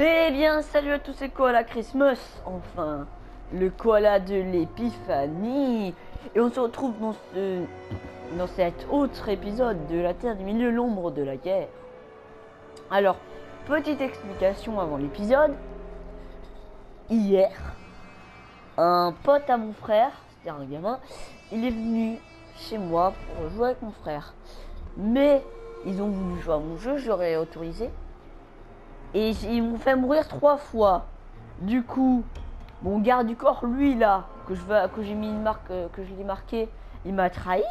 Eh bien, salut à tous, c'est Koala Christmas, enfin, le koala de l'épiphanie. Et on se retrouve dans cet autre épisode de la Terre du Milieu, l'ombre de la guerre. Alors, petite explication avant l'épisode. Hier, un pote à mon frère, c'était un gamin, il est venu chez moi pour jouer avec mon frère. Mais ils ont voulu jouer à mon jeu, j'aurais autorisé. Et ils m'ont fait mourir 3 fois. Du coup, mon garde du corps, lui là, que j'ai mis une marque, que je l'ai marqué, il m'a trahi.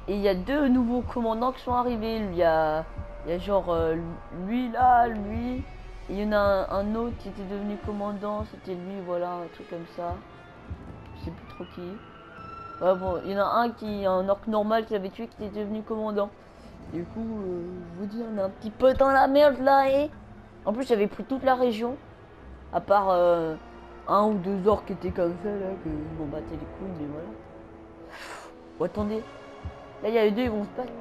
Et il y a 2 nouveaux commandants qui sont arrivés. Il y a genre lui là, lui. Et il y en a un autre qui était devenu commandant, c'était lui, voilà, un truc comme ça. Je sais plus trop qui. Ouais, bon, il y en a un qui, un orc normal qui avait tué, qui était devenu commandant. Du coup, je vous dis, on est un petit peu dans la merde là, et en plus j'avais pris toute la région, à part 1 ou 2 orques qui étaient comme ça là, que je m'en battais les couilles, mais voilà. Oh, attendez, là il y a les deux, ils vont se battre.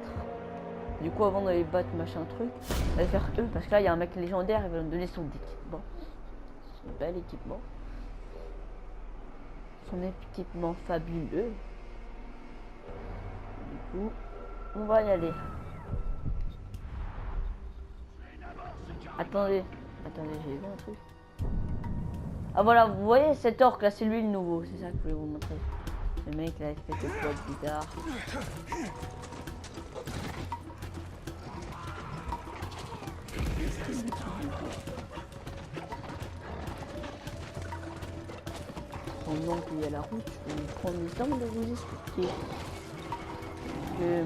Du coup, avant d'aller battre machin truc, on va faire eux, parce que là il y a un mec légendaire, il va nous donner son équipement. Son bel équipement. Son équipement fabuleux. Du coup, on va y aller. Attendez, j'ai vu un truc. Ah voilà, vous voyez cet orc là, c'est lui le nouveau, c'est ça que je voulais vous montrer. Le mec là, il fait des poids bizarres. Pendant qu'il y a la route, je vais prendre le temps de vous expliquer que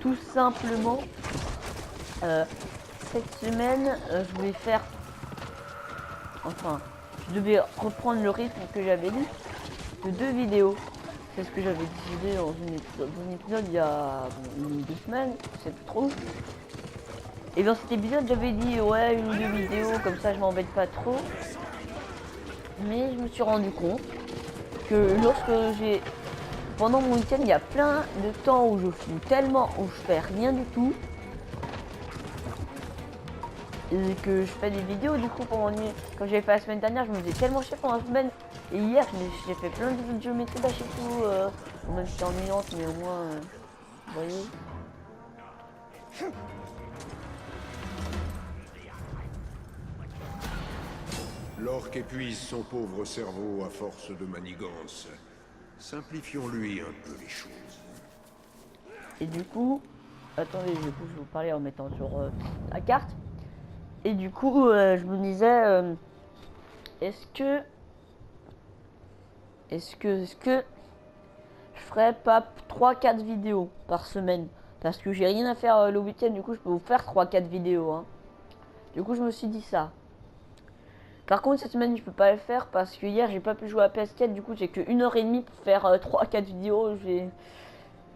tout simplement, cette semaine, je voulais faire, enfin, je devais reprendre le rythme que j'avais dit de 2 vidéos. C'est ce que j'avais décidé dans un épisode il y a 2 semaines, je sais plus trop. Et dans cet épisode j'avais dit ouais 1 ou 2 vidéos, comme ça je m'embête pas trop. Mais je me suis rendu compte que lorsque pendant mon week-end, il y a plein de temps où je fume tellement, où je fais rien du tout. Et que je fais des vidéos du coup quand j'avais fait la semaine dernière, je me faisais tellement chier pendant la semaine. Et hier j'ai fait plein de vidéos de géométrie dash et tout. Même si c'est ennuyante, mais au moins vous voyez. L'orc épuise son pauvre cerveau à force de manigance. Simplifions-lui un peu les choses. Et du coup, attendez, je vais vous parler en mettant sur la carte. Et du coup, je me disais, est-ce que je ferais pas 3-4 vidéos par semaine? Parce que j'ai rien à faire le week-end, du coup je peux vous faire 3-4 vidéos. Hein. Du coup je me suis dit ça. Par contre cette semaine je peux pas le faire parce que hier j'ai pas pu jouer à PS4, du coup j'ai que 1h30 pour faire 3-4 vidéos. J'ai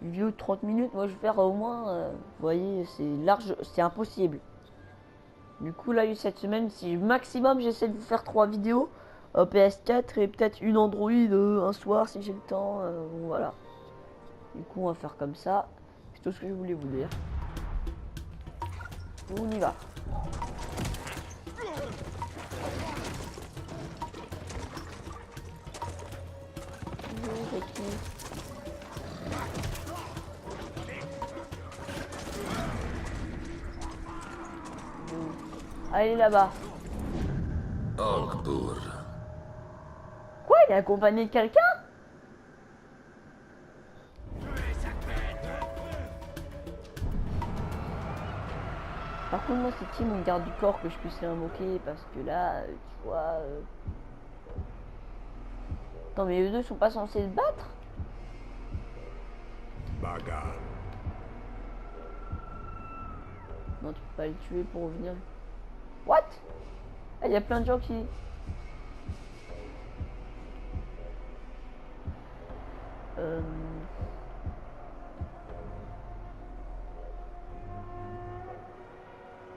une vidéo de 30 minutes, moi je vais faire au moins, vous voyez, c'est large, c'est impossible. Du coup là cette semaine, si maximum j'essaie de vous faire 3 vidéos PS4 et peut-être une Android un soir si j'ai le temps, voilà. Du coup on va faire comme ça, c'est tout ce que je voulais vous dire. On y va. Allez là-bas. Orkbur. Quoi, il est accompagné de quelqu'un? Par contre moi c'est qui mon garde du corps que je puisse l'invoquer, parce que là, tu vois... Attends, mais eux deux sont pas censés se battre? Bagarre. Non, tu peux pas le tuer pour revenir. What? Il y a plein de gens qui...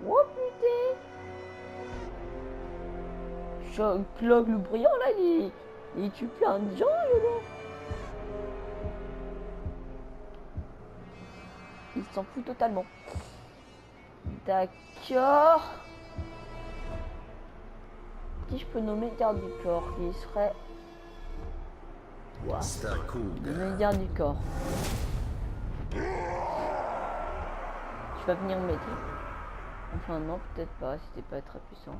Oh putain! Clog le brillant là, il tue plein de gens là. Il s'en fout totalement. D'accord. qui je peux nommer garde du corps? Qui serait... Wow. C'est un coup. Nommer garde du corps. Tu vas venir m'aider? Enfin non, peut-être pas, c'était pas très puissant.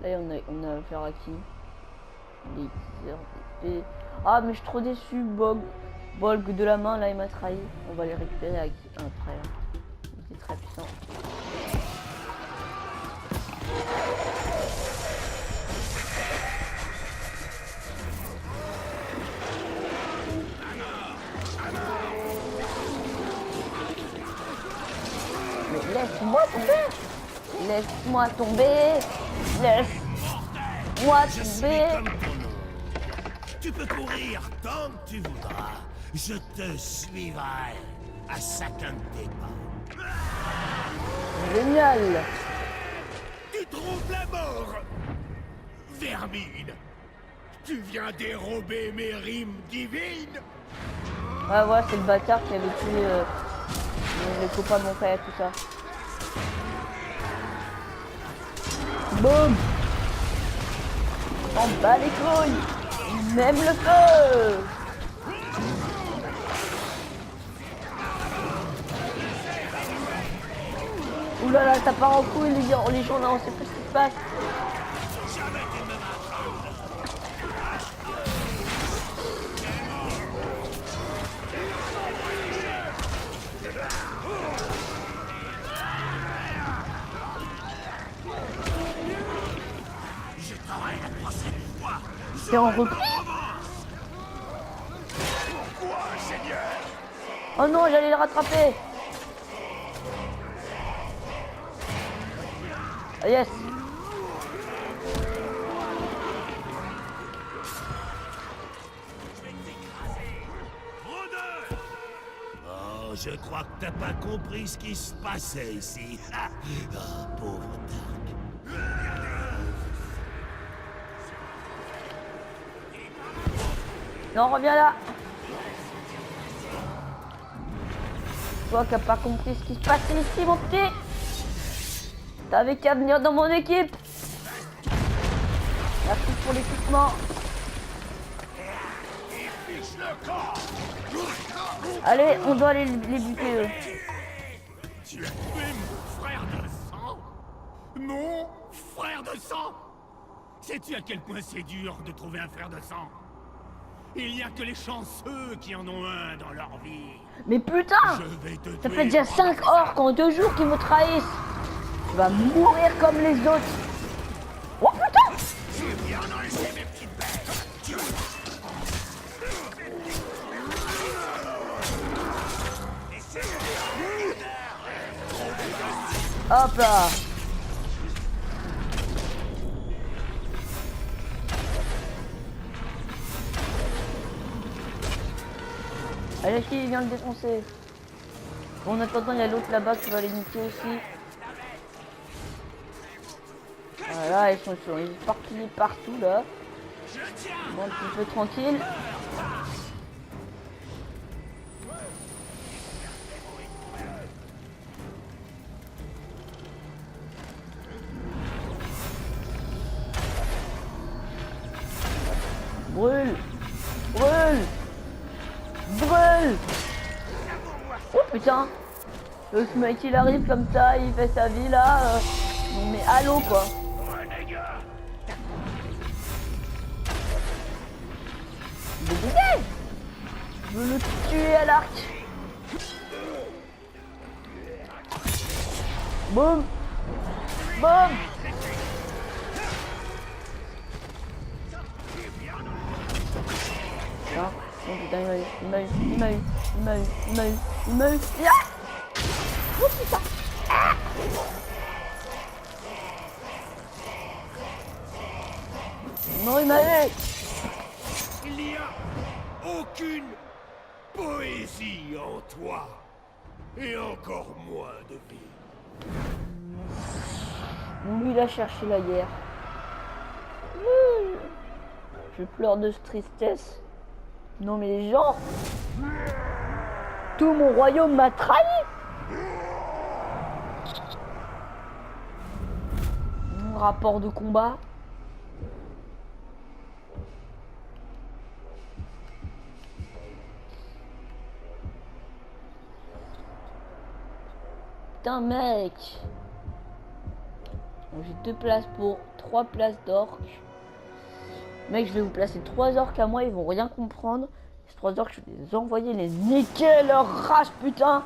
Là on a affaire à qui? Les heures d'épée. Ah mais je suis trop déçu, Bolg de la main là il m'a trahi. On va les récupérer après. Hein. Il était très puissant. Mais laisse-moi tomber! Laisse-moi tomber! Laisse-moi tomber! Tu peux courir tant que tu voudras. Je te suivrai à chacun de tes pas. Génial! Tu trouves la mort, vermine. Tu viens dérober mes rimes divines. Ouais, voilà, c'est le bâtard qui avait tué les copains de mon frère et tout ça. Boum! On bat les couilles! Même le feu! Oulala, ça part en couille les gens là, on sait plus ce qui se passe. C'est en repris. Oh non, j'allais le rattraper. Ah, yes. Oh, je crois que t'as pas compris ce qui se passait ici. Oh, pauvre Dark. Non, reviens là. Toi qui n'as pas compris ce qui se passait ici, mon petit. T'avais qu'à venir dans mon équipe. Merci pour l'équipement. Allez, on doit les buter eux. Tu as tué mon frère de sang? Mon frère de sang? Sais-tu à quel point c'est dur de trouver un frère de sang? Il n'y a que les chanceux qui en ont un dans leur vie. Mais putain! Je vais te Ça tuer fait déjà 5 orques en 2 jours qui me trahissent. Tu vas mourir comme les autres. Oh putain! Tu viens enlever mes petites bêtes. Hop là! Allez, qui vient le défoncer? Bon, en attendant, il y a l'autre là-bas qui va les niquer aussi. Voilà, ils sont éparpillés partout là. Bon, un petit peu tranquille. Brûle! Brûle! Brûle! Oh putain! Ce mec il arrive comme ça, il fait sa vie là. Non mais allô quoi! Mais dégage! Je veux le tuer à l'arc! Boum! Boum! Non, oh putain, il m'a eu. Ah! Oh putain! Ah! Non, il m'a eu! Il n'y a aucune poésie en toi. Et encore moins de vie. Lui, il a cherché la guerre. Je pleure de tristesse. Non mais les gens, tout mon royaume m'a trahi. Mon rapport de combat. putain, mec. Donc, j'ai 2 places pour 3 places d'orques. Mec, je vais vous placer 3 orques à moi, ils vont rien comprendre. Ces 3 orques, je vais les envoyer, les niquer leur race, putain.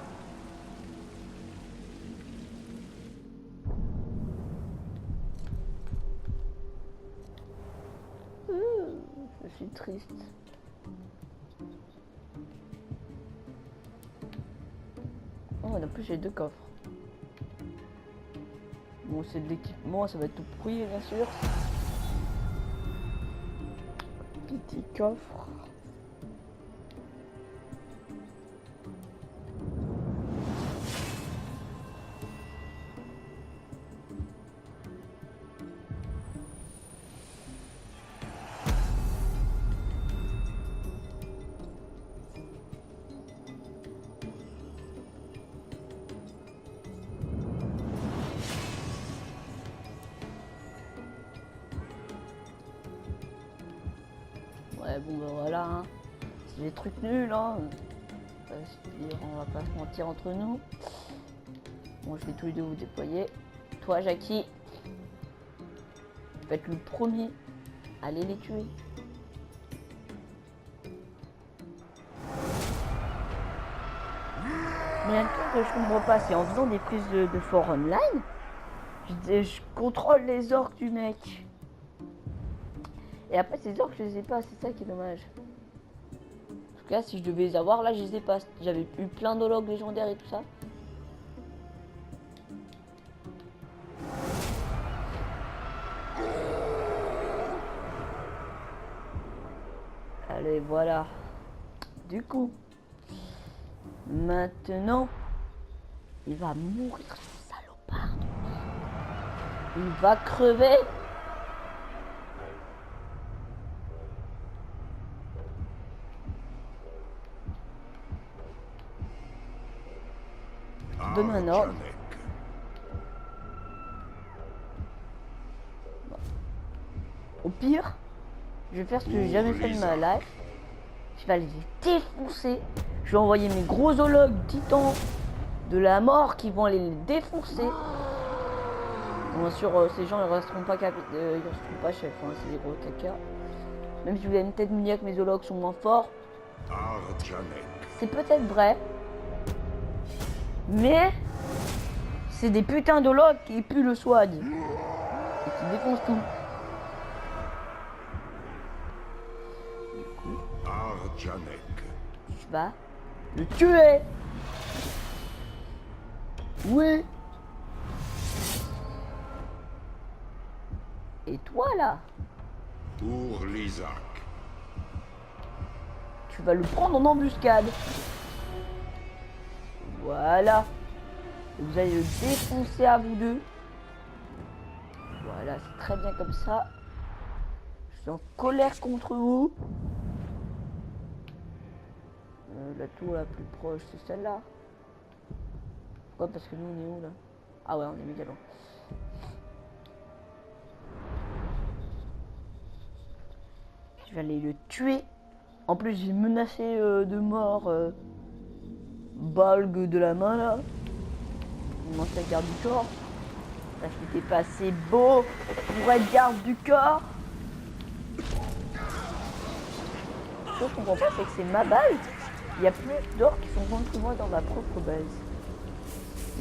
Je suis triste. Oh, en plus j'ai 2 coffres. Bon, c'est de l'équipement, ça va être tout pourri, bien sûr. Petit coffre. Ouais, bon, ben voilà, hein. C'est des trucs nuls, hein. On va pas se mentir entre nous. Bon, je vais tous les deux vous déployer. Toi, Jackie, tu vas être le premier à aller les tuer. Mais un truc que je comprends pas, c'est en faisant des prises de fort online, je contrôle les orques du mec. Et après, ces orques, je les ai pas, c'est ça qui est dommage. En tout cas, si je devais les avoir, là, je les ai pas. J'avais eu plein d'ologues légendaires et tout ça. Allez, voilà. Du coup, maintenant, il va mourir, ce salopard. Il va crever. Donne un ordre. Au pire, je vais faire ce que j'ai jamais fait de ma life. Je vais aller les défoncer. Je vais envoyer mes gros hologues titans de la mort qui vont aller les défoncer. Bien sûr, ces gens ne resteront pas chefs, hein, c'est des gros caca. Même si vous avez une tête mouillée que mes hologues sont moins forts. C'est peut-être vrai. Mais c'est des putains d'hologues qui puent le swag et qui défoncent tout. Tu vas le tuer. Oui. Et toi là, Pour l'Isaac. tu vas le prendre en embuscade. Voilà. Et vous allez le défoncer à vous deux. Voilà, c'est très bien comme ça. Je suis en colère contre vous. La tour la plus proche, c'est celle-là. Pourquoi? Parce que nous, on est où là? Ah ouais, on est méga loin. Je vais aller le tuer. En plus, j'ai menacé de mort Balgue de la main là. Mon ancien garde du corps. Parce qu'il était pas assez beau pour être garde du corps. Ce que je comprends pas, c'est que c'est ma base. Il y a plus d'orques qui sont contre moi dans ma propre base.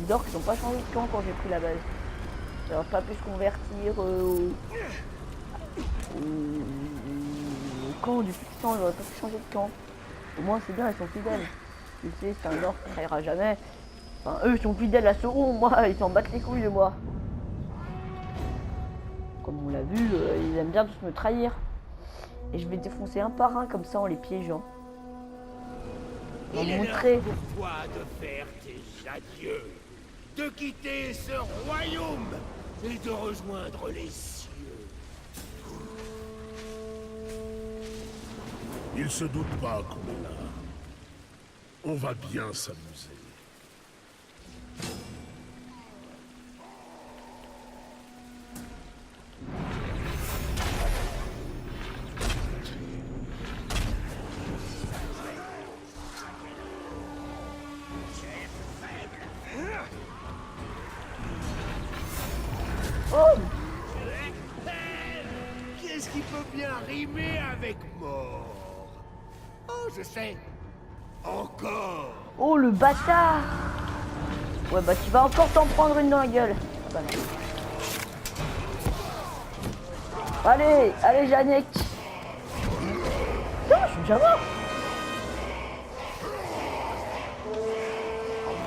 Les orques n'ont pas changé de camp quand j'ai pris la base. J'aurais pas pu se convertir au camp du puissant, j'aurais pas pu changer de camp. Au moins c'est bien, ils sont fidèles. Tu sais, c'est un orque qui trahira jamais. Enfin, eux sont fidèles à Sauron, moi, ils s'en battent les couilles de moi. Comme on l'a vu, ils aiment bien tous me trahir. Et je vais défoncer un par un comme ça en les piégeant. Il est montrer. l'heure pour toi de faire tes adieux, de quitter ce royaume et de rejoindre les cieux. Il se doute pas qu'on est là. On va bien s'amuser. Oh! Qu'est-ce qui peut bien rimer avec mort? Oh, je sais. Encore. Oh, le bâtard! Ouais, bah tu vas encore t'en prendre une dans la gueule. Ah bah non. Allez, allez, Janek. Putain, je suis déjà mort.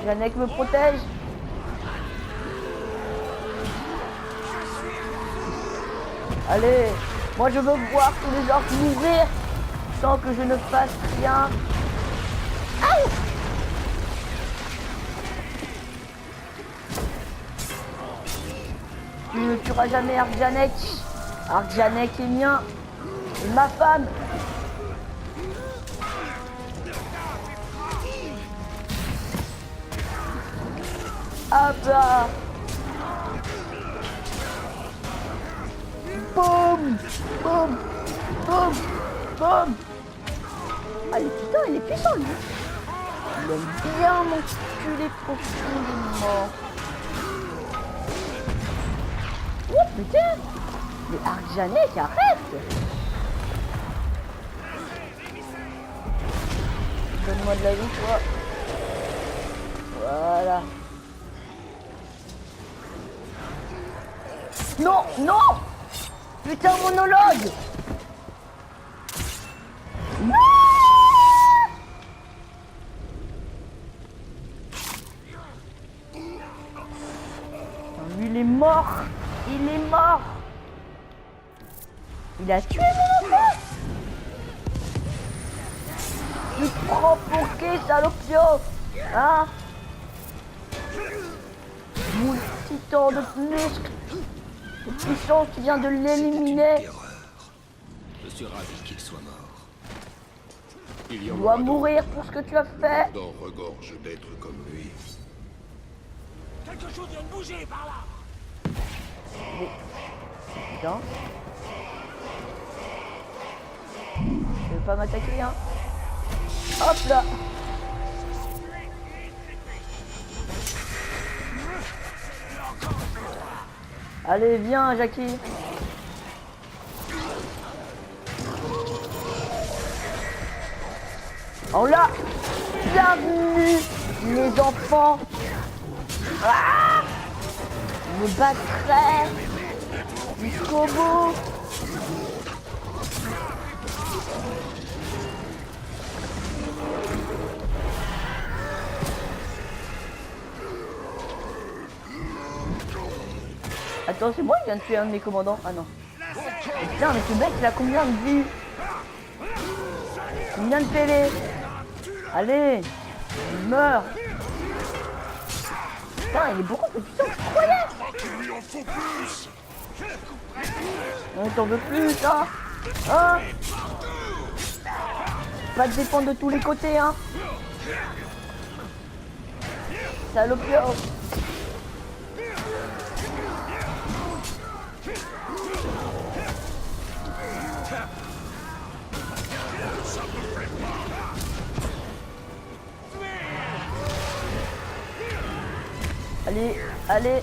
Janek me protège. Allez, moi je veux voir tous les orques mourir sans que je ne fasse rien. Aïe! Tu ne tueras jamais Arjanek. Arjanek est mien. Et ma femme. Hop là. Boum. Boum. Boum. Boum. Allez, putain, il est puissant lui. Il aime bien m'enculer profondément. Oh putain! Mais Arjanek, arrête! Donne-moi de la vie, toi. Voilà. Non! Non! Putain, monologue! Non! Lui, il est mort! Il est mort! Il a tué mon enfant! Tu te prends pour qui, salopio? Hein? Multitan de muscles! De puissance, tu viens de l'éliminer! Je suis ravi qu'il soit mort. Il Tu dois mourir pour ce que tu as fait! Mordor regorge d'êtres comme lui. Quelque chose vient de bouger par là. Putain. Tu veux pas m'attaquer, hein? Hop là! Allez, viens, Jackie! Oh là! Bienvenue, les enfants! Ah! Je me battrai jusqu'au bout! Attends, c'est moi qui viens de tuer un de mes commandants? Ah non. Putain, mais ce mec, il a combien de vie? Combien de PV? Allez, il meurt. Putain, il est beaucoup plus puissant que je croyais. On t'en veut plus, hein? Hein? Pas te défendre de tous les côtés, hein? Salopio. Allez, allez.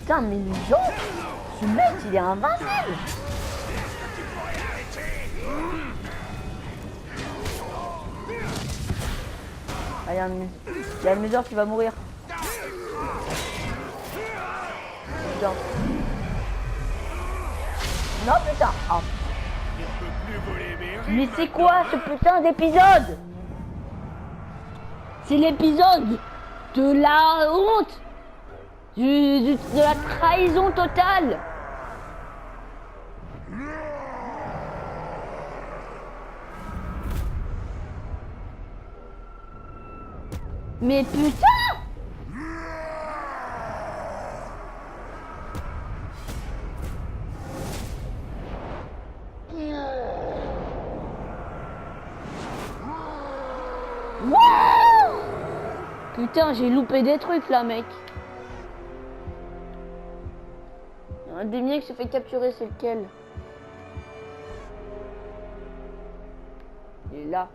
Putain, mais les gens, ce mec, il est invincible. Ah, il y a un Médor qui va mourir. Putain. Non, putain. Oh. Mais c'est quoi ce putain d'épisode? C'est l'épisode de la honte, de la trahison totale. Mais putain! Wow! Putain, j'ai loupé des trucs là, mec. Un des miens qui se fait capturer, c'est lequel? Il est là.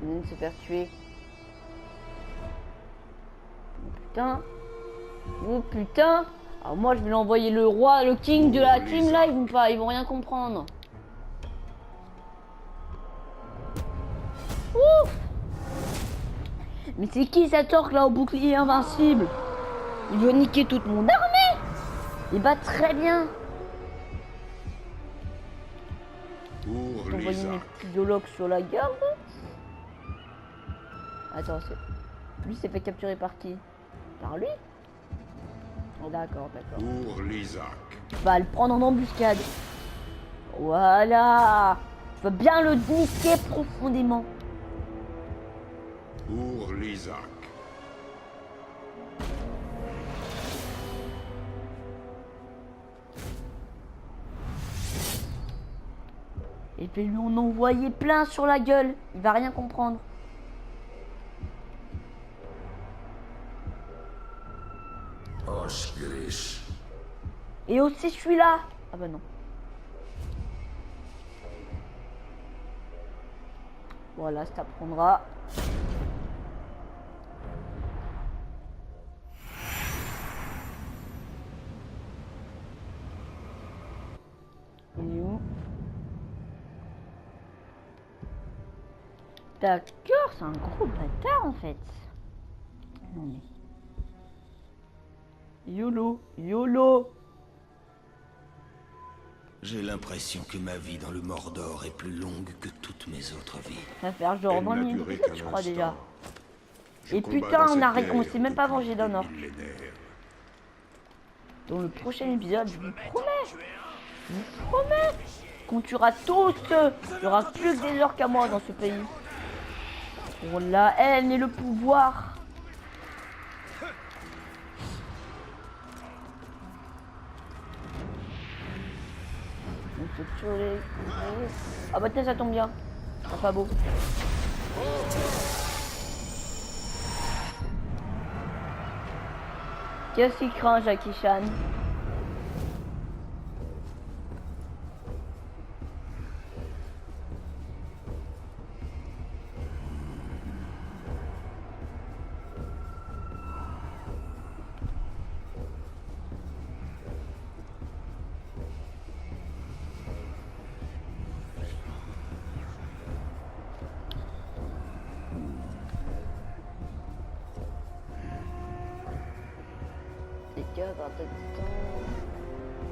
Il vient de se faire tuer. Putain. Oh putain. Alors moi je vais l'envoyer le roi, le king de la team là, ils vont rien comprendre. Ouf. Mais c'est qui cet orc là au bouclier invincible? Il veut niquer toute mon armée. Il bat très bien. Pour Envoyer mes Lysak. petits zologues sur la garde. Attends, lui s'est fait capturer par qui? Par lui? Oh, d'accord, d'accord. Pour Lysak. Va le prendre en embuscade. Voilà. Je veux bien le niquer profondément. Pour Lysak. Et puis lui en envoyer plein sur la gueule. Il va rien comprendre. Osgris. Et aussi celui-là. Ah bah non. Voilà, ça prendra. Il est où? D'accord, c'est un gros bâtard en fait. Non mais... YOLO, YOLO. J'ai l'impression que ma vie dans le Mordor est plus longue que toutes mes autres vies. Ça va faire genre Elle 20 n'a minutes, duré je qu'un crois déjà. instant. Je Et combats putain, dans on cette on guerre s'est même pas depuis vengé d'un des orc. millénaires. Dans le prochain épisode, je vous promets qu'on tuera tous. Il n'y aura plus que des orques à moi dans ce pays. Pour la haine et le pouvoir. On peut tuer les... Ah bah tiens, ça tombe bien. C'est pas beau. Qu'est-ce qu'il craint, Jackie Chan?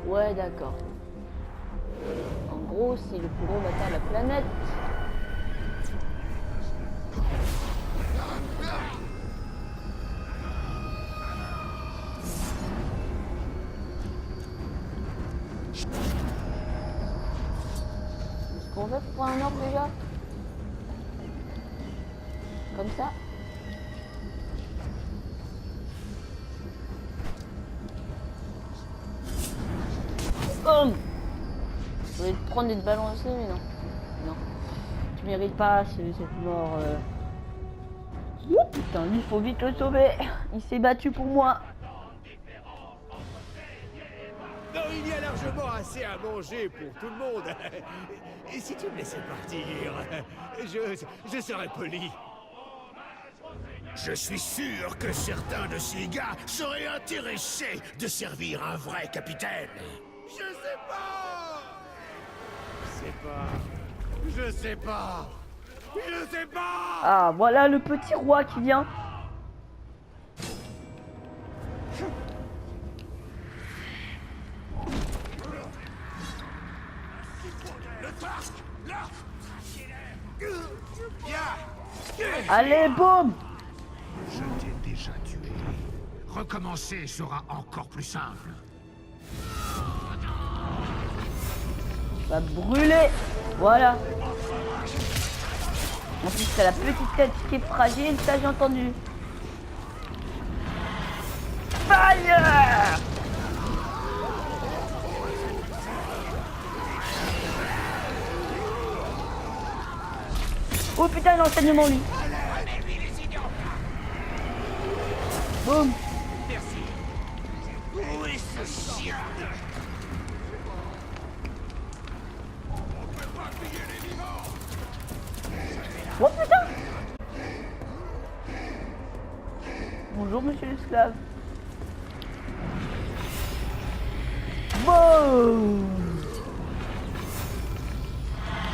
Ouais, d'accord. En gros, c'est le plus gros bâtard de la planète. Est-ce qu'on va pour un orc déjà? Comme ça? Oh, je voulais te prendre et te balancer, mais non. Non. Tu mérites pas cette mort. Ouh, putain, lui, il faut vite le sauver. Il s'est battu pour moi. Non, il y a largement assez à manger pour tout le monde. Et si tu me laissais partir, je serais poli. Je suis sûr que certains de ces gars seraient intéressés de servir un vrai capitaine. Je sais pas. Je sais pas. Ah, voilà le petit roi qui vient. Allez, boum! Je t'ai déjà tué. Recommencer sera encore plus simple. Va brûler. Voilà. En plus, t'as la petite tête qui est fragile, ça j'ai entendu. Fire! Oh putain, l'enseignement lui. Boum. Où est ce chien? Oh putain. Bonjour monsieur l'esclave. Boum.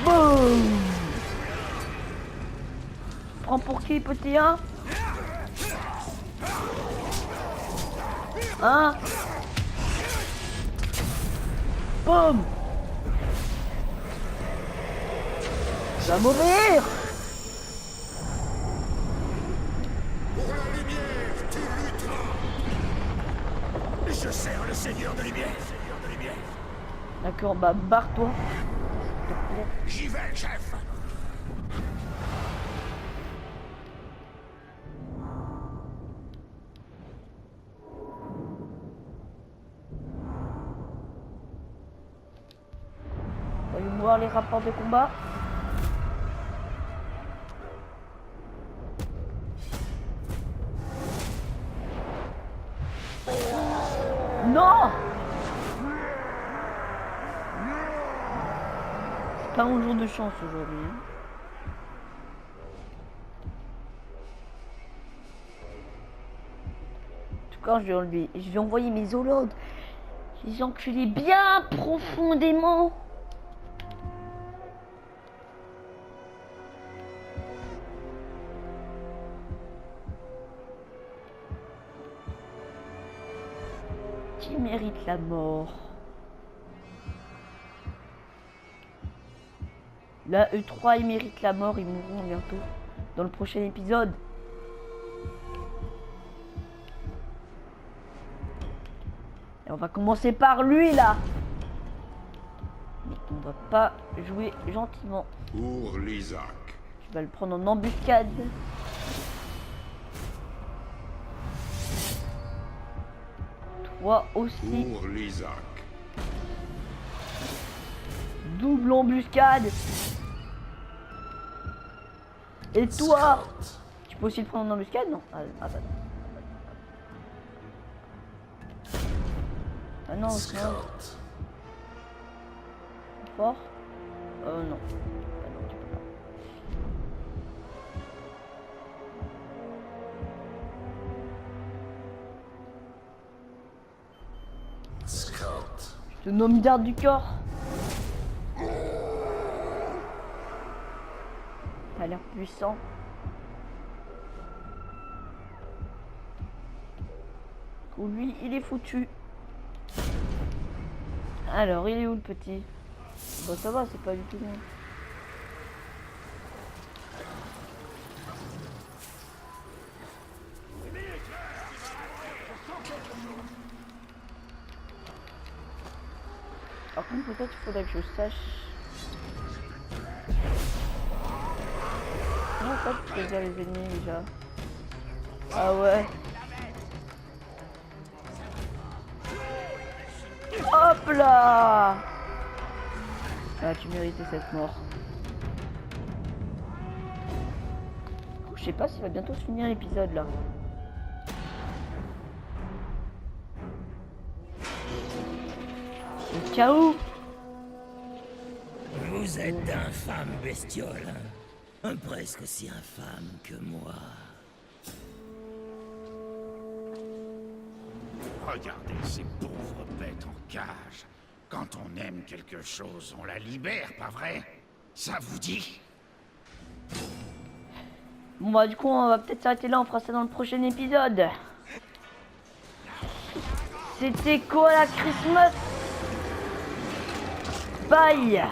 Boum. Prends pour qui, petit, hein? Hein? Boum. Tu vas mourir. Pour la lumière, tu lutteras. Je sers le Seigneur de lumière. D'accord, bah barre-toi. S'il te plaît. J'y vais, chef. Voyons voir les rapports de combat. Non! Pas un jour de chance aujourd'hui. Hein. En tout cas, je vais envoyer mes holodes. Je les enculer bien profondément. Qui mérite la mort? Là, E3, ils méritent la mort, ils mourront bientôt dans le prochain épisode. Et on va commencer par lui là. Mais on va pas jouer gentiment. Pour l'Isaac. Je vais le prendre en embuscade. Toi aussi. Pour l'Isaac. Double embuscade. Et toi, tu peux aussi le prendre en embuscade, non? Ah bah non. Ah non, sinon... Fort? Non. Ah non, tu peux pas. Je te nomme garde du corps. T'as l'air puissant. Lui, il est foutu. Alors, il est où le petit? Bon, ça va, c'est pas du tout bon. Par contre, peut-être il faudrait que je sache. Comment ça tu choisir les ennemis déjà? Ah ouais. Hop là! Ah, tu méritais cette mort. Je sais pas s'il va bientôt se finir l'épisode là. Au cas où. Vous êtes d'infâmes bestioles, hein. Presque aussi infâme que moi. Regardez ces pauvres bêtes en cage. Quand on aime quelque chose, on la libère, pas vrai? Ça vous dit? Bon bah du coup on va peut-être s'arrêter là, on fera ça dans le prochain épisode. C'était quoi la Christmas? Bye.